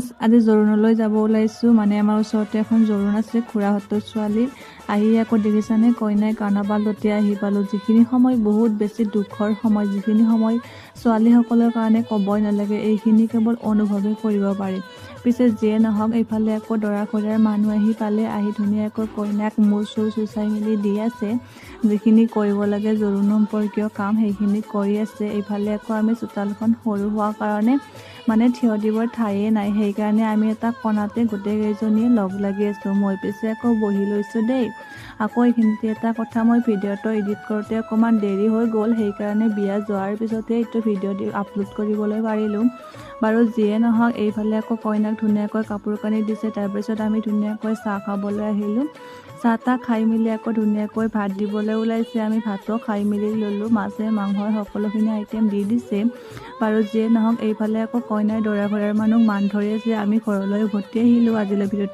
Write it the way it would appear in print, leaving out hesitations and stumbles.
Friends, আজি জৰুণলৈ যাব ওলাইছোঁ। মানে আমাৰ ওচৰতে এখন জৰুণ আছে খুৰাহঁতৰ ছোৱালীৰ। আহি আকৌ দেখিছানে কইনাই কাণাবাল লতি আহি পালোঁ। যিখিনি সময় বহুত বেছি দুখৰ সময়, যিখিনি সময় ছোৱালীসকলৰ কাৰণে ক'বই নালাগে, এইখিনি কেৱল অনুভৱেই কৰিব পাৰি। পিছে যিয়ে নহওক, এইফালে আকৌ দৰা কইনাৰ মানুহ আহি পালে। আহি ধুনীয়াকৈ কইনাক মূৰ চুৰ চুচাই মেলি দি আছে। যিখিনি কৰিব লাগে জৰুণ সম্পৰ্কীয় কাম সেইখিনি কৰি আছে। এইফালে আকৌ আমি চোতালখন সৰু হোৱাৰ কাৰণে মানে থিয় দিবৰ ঠায়ে নাই, সেইকাৰণে আমি এটা কণাতে গোটেইকেইজনীয়ে লগ লাগি আছোঁ। মই পিছে আকৌ বহি লৈছোঁ দেই। আকৌ এইখিনিতে এটা কথা, মই ভিডিঅ'টো এডিট কৰোঁতে অকণমান দেৰি হৈ গ'ল, সেইকাৰণে বিয়া যোৱাৰ পিছতে এইটো ভিডিঅ' আপলোড কৰিবলৈ পাৰিলোঁ। বাৰু যিয়ে নহওক, এইফালে আকৌ কইনাক ধুনীয়াকৈ কাপোৰ কানি দিছে। তাৰপিছত আমি ধুনীয়াকৈ চাহ খাবলৈ আহিলোঁ। চাহ তাহ খাই মেলি আকৌ ধুনীয়াকৈ ভাত দিবলৈ ওলাইছে। আমি ভাতো খাই মেলি ল'লোঁ। মাছে মাংসই সকলোখিনি আইটেম দি দিছে। বাৰু যিয়ে নহওক, এইফালে আকৌ কইনাই দৰা ঘৰৰ মানুহ মান ধৰি আছে। আমি ঘৰলৈ উভতি আহিলোঁ। আজিলৈ ভিডিঅ'টো